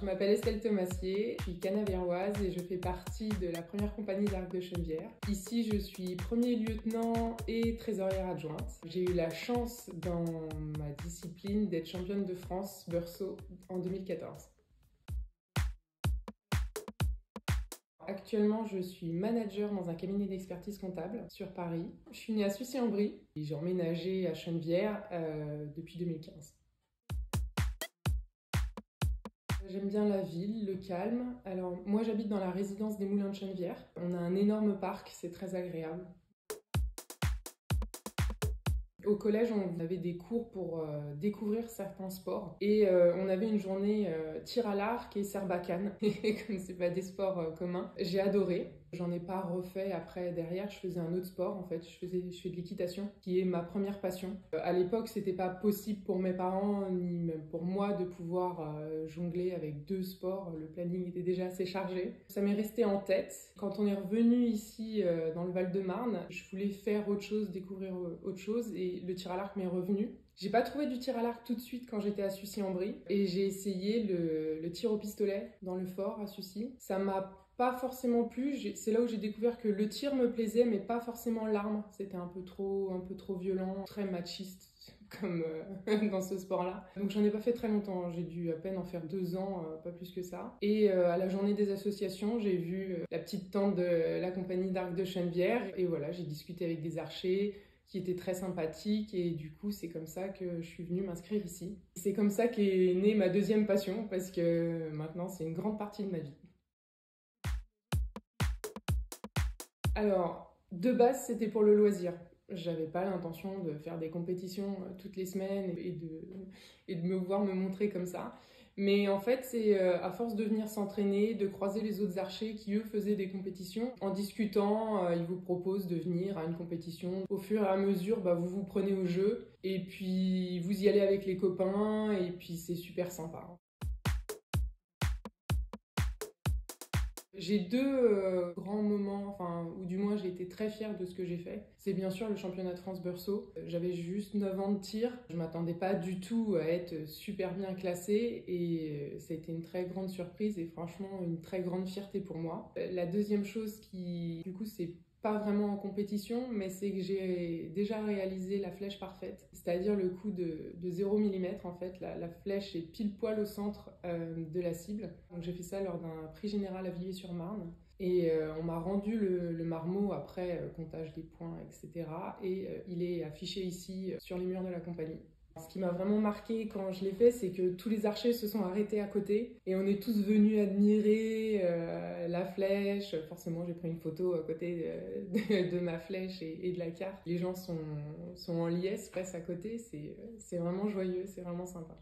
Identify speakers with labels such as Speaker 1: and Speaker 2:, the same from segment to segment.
Speaker 1: Je m'appelle Estelle Thomassier, je suis canavéroise et je fais partie de la première compagnie d'Arc de Chenevière. Ici, je suis premier lieutenant et trésorière adjointe. J'ai eu la chance dans ma discipline d'être championne de France Beursault en 2014. Actuellement, je suis manager dans un cabinet d'expertise comptable sur Paris. Je suis née à Sucy-en-Brie et j'ai emménagé à Chenevière depuis 2015. J'aime bien la ville, le calme. Alors moi j'habite dans la résidence des Moulins de Chenevière. On a un énorme parc, c'est très agréable. Au collège, on avait des cours pour découvrir certains sports et on avait une journée tir à l'arc et serbacane. Et comme c'est pas des sports communs, j'ai adoré. J'en ai pas refait après. Derrière, je faisais un autre sport en fait. Je fais de l'équitation, qui est ma première passion. À l'époque, c'était pas possible pour mes parents ni même pour moi de pouvoir jongler avec deux sports. Le planning était déjà assez chargé. Ça m'est resté en tête. Quand on est revenu ici dans le Val-de-Marne, je voulais faire autre chose, découvrir autre chose et le tir à l'arc m'est revenu. J'ai pas trouvé du tir à l'arc tout de suite quand j'étais à Sucy-en-Brie et j'ai essayé le tir au pistolet dans le fort à Sucy. Ça m'a pas forcément plu, c'est là où j'ai découvert que le tir me plaisait mais pas forcément l'arme. C'était un peu trop violent, très machiste comme dans ce sport-là. Donc j'en ai pas fait très longtemps, j'ai dû à peine en faire 2 ans, pas plus que ça. Et à la journée des associations, j'ai vu la petite tente de la compagnie d'Arc de Chenevière et voilà, j'ai discuté avec des archers qui étaient très sympathiques et du coup c'est comme ça que je suis venue m'inscrire ici. C'est comme ça qu'est née ma deuxième passion parce que maintenant c'est une grande partie de ma vie. Alors, de base, c'était pour le loisir. J'avais pas l'intention de faire des compétitions toutes les semaines et de me voir me montrer comme ça. Mais en fait, c'est à force de venir s'entraîner, de croiser les autres archers qui, eux, faisaient des compétitions. En discutant, ils vous proposent de venir à une compétition. Au fur et à mesure, vous vous prenez au jeu et puis vous y allez avec les copains et puis c'est super sympa. J'ai deux grands moments, ou du moins j'ai été très fière de ce que j'ai fait. C'est bien sûr le championnat de France Beursault. J'avais juste 9 ans de tir. Je m'attendais pas du tout à être super bien classée et ça a été une très grande surprise et franchement une très grande fierté pour moi. La deuxième chose qui, du coup, c'est pas vraiment en compétition, mais c'est que j'ai déjà réalisé la flèche parfaite, c'est-à-dire le coup de 0 mm en fait, la flèche est pile poil au centre de la cible. Donc j'ai fait ça lors d'un prix général à Villiers-sur-Marne et on m'a rendu le marmot après comptage des points, etc. Et il est affiché ici sur les murs de la compagnie. Ce qui m'a vraiment marqué quand je l'ai fait, c'est que tous les archers se sont arrêtés à côté et on est tous venus admirer la flèche. Forcément, j'ai pris une photo à côté de ma flèche et de la carte. Les gens sont en liesse presque à côté. C'est vraiment joyeux, c'est vraiment sympa.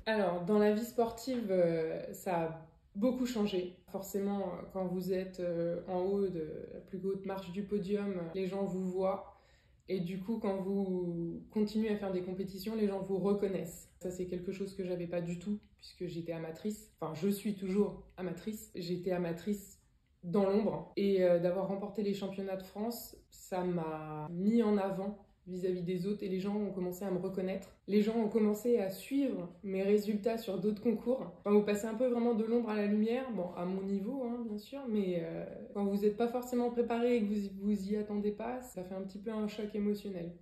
Speaker 1: Alors, dans la vie sportive, ça a beaucoup changé. Forcément, quand vous êtes en haut de la plus haute marche du podium, les gens vous voient. Et du coup, quand vous continuez à faire des compétitions, les gens vous reconnaissent. Ça, c'est quelque chose que j'avais pas du tout, puisque j'étais amatrice. Enfin, je suis toujours amatrice. J'étais amatrice dans l'ombre. Et d'avoir remporté les championnats de France, ça m'a mis en avant vis-à-vis des autres et les gens ont commencé à me reconnaître. Les gens ont commencé à suivre mes résultats sur d'autres concours. Vous passez un peu vraiment de l'ombre à la lumière, bon, à mon niveau, hein, bien sûr, mais quand vous n'êtes pas forcément préparé et que vous y attendez pas, ça fait un petit peu un choc émotionnel.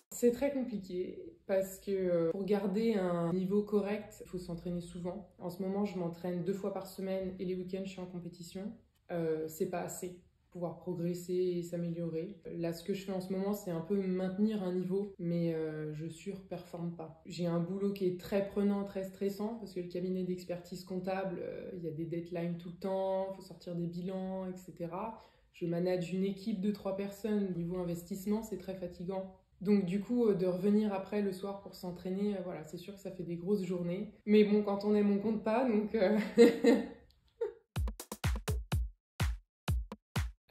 Speaker 1: C'est très compliqué parce que pour garder un niveau correct, il faut s'entraîner souvent. En ce moment, je m'entraîne 2 fois par semaine et les week-ends, je suis en compétition. C'est pas assez. Pouvoir progresser et s'améliorer. Là, ce que je fais en ce moment, c'est un peu maintenir un niveau, mais je surperforme pas. J'ai un boulot qui est très prenant, très stressant, parce que le cabinet d'expertise comptable, il y a des deadlines tout le temps, il faut sortir des bilans, etc. Je manage une équipe de 3 personnes. Niveau investissement, c'est très fatigant. Donc du coup, de revenir après le soir pour s'entraîner, voilà, c'est sûr que ça fait des grosses journées. Mais bon, quand on aime, on compte pas, donc...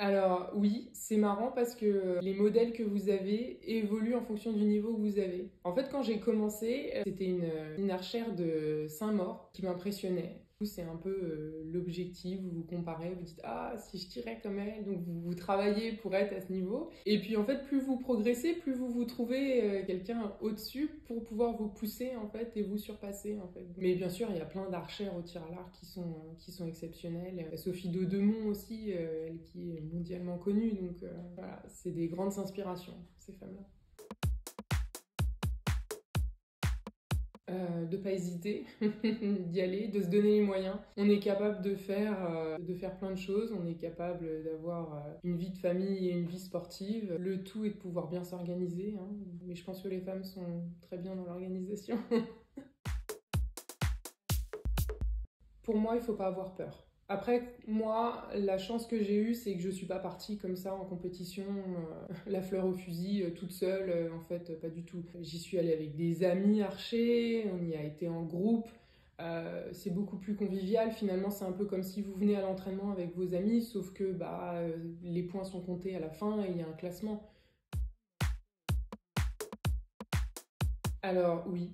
Speaker 1: Alors oui, c'est marrant parce que les modèles que vous avez évoluent en fonction du niveau que vous avez. En fait, quand j'ai commencé, c'était une archère de Saint-Maur qui m'impressionnait. C'est un peu l'objectif, vous vous comparez, vous dites ah si je tirais comme elle, donc vous travaillez pour être à ce niveau. Et puis en fait plus vous progressez, plus vous trouvez quelqu'un au-dessus pour pouvoir vous pousser en fait et vous surpasser en fait. Mais bien sûr il y a plein d'archères au tir à l'arc qui sont exceptionnelles. Sophie Daudemont aussi, elle qui est mondialement connue, donc voilà, c'est des grandes inspirations ces femmes-là. De pas hésiter, d'y aller, de se donner les moyens. On est capable de faire plein de choses, on est capable d'avoir une vie de famille et une vie sportive. Le tout est de pouvoir bien s'organiser, hein. Mais je pense que les femmes sont très bien dans l'organisation. Pour moi, il ne faut pas avoir peur. Après, moi, la chance que j'ai eue, c'est que je ne suis pas partie comme ça en compétition, la fleur au fusil, toute seule. En fait, pas du tout. J'y suis allée avec des amis archers, on y a été en groupe. C'est beaucoup plus convivial. Finalement, c'est un peu comme si vous venez à l'entraînement avec vos amis, sauf que les points sont comptés à la fin et il y a un classement. Alors oui,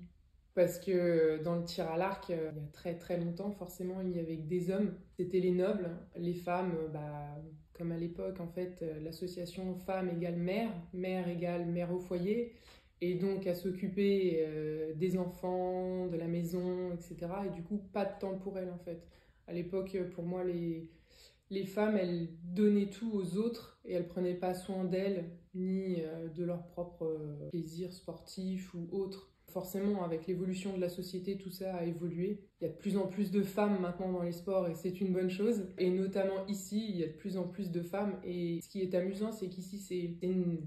Speaker 1: parce que dans le tir à l'arc, il y a très très longtemps, forcément, il n'y avait que des hommes. C'était les nobles. Les femmes, comme à l'époque, en fait, l'association femme égale mère, mère égale mère au foyer, et donc à s'occuper des enfants, de la maison, etc. Et du coup, pas de temps pour elles, en fait. À l'époque, pour moi, les femmes, elles donnaient tout aux autres et elles prenaient pas soin d'elles ni de leur propre plaisir sportif ou autre. Forcément, avec l'évolution de la société, tout ça a évolué. Il y a de plus en plus de femmes maintenant dans les sports et c'est une bonne chose. Et notamment ici, il y a de plus en plus de femmes. Et ce qui est amusant, c'est qu'ici, c'est une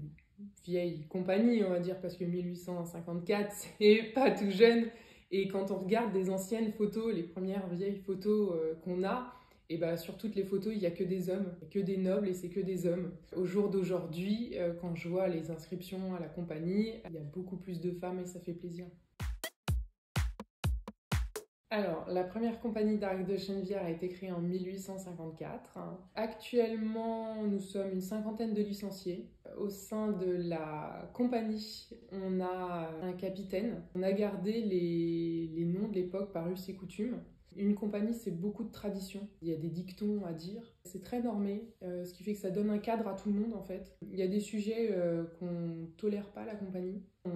Speaker 1: vieille compagnie, on va dire, parce que 1854, c'est pas tout jeune. Et quand on regarde des anciennes photos, les premières vieilles photos qu'on a, et sur toutes les photos, il n'y a que des hommes, que des nobles et c'est que des hommes. Au jour d'aujourd'hui, quand je vois les inscriptions à la compagnie, il y a beaucoup plus de femmes et ça fait plaisir. Alors, la première compagnie d'arc de Chennevières a été créée en 1854. Actuellement, nous sommes une cinquantaine de licenciés. Au sein de la compagnie, on a un capitaine. On a gardé les noms de l'époque par us et coutumes. Une compagnie, c'est beaucoup de traditions. Il y a des dictons à dire. C'est très normé, ce qui fait que ça donne un cadre à tout le monde en fait. Il y a des sujets qu'on tolère pas à la compagnie. On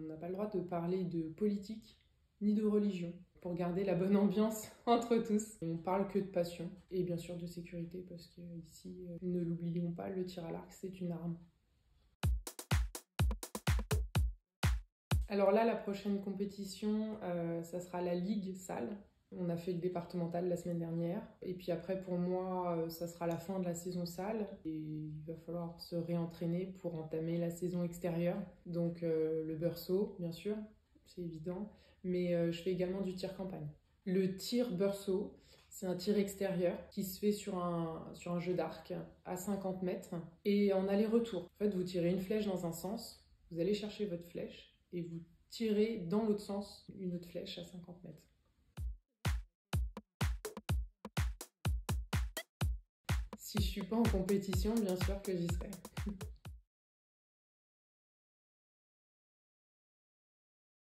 Speaker 1: n'a pas le droit de parler de politique ni de religion pour garder la bonne ambiance entre tous. On parle que de passion et bien sûr de sécurité parce que ici, ne l'oublions pas, le tir à l'arc c'est une arme. Alors là, la prochaine compétition, ça sera la Ligue Salle. On a fait le départemental la semaine dernière. Et puis après, pour moi, ça sera la fin de la saison salle. Et il va falloir se réentraîner pour entamer la saison extérieure. Donc le beursault, bien sûr, c'est évident. Mais je fais également du tir campagne. Le tir beursault, c'est un tir extérieur qui se fait sur un jeu d'arc à 50 mètres et en aller-retour. En fait, vous tirez une flèche dans un sens, vous allez chercher votre flèche et vous tirez dans l'autre sens une autre flèche à 50 mètres. Si je suis pas en compétition, bien sûr que j'y serai.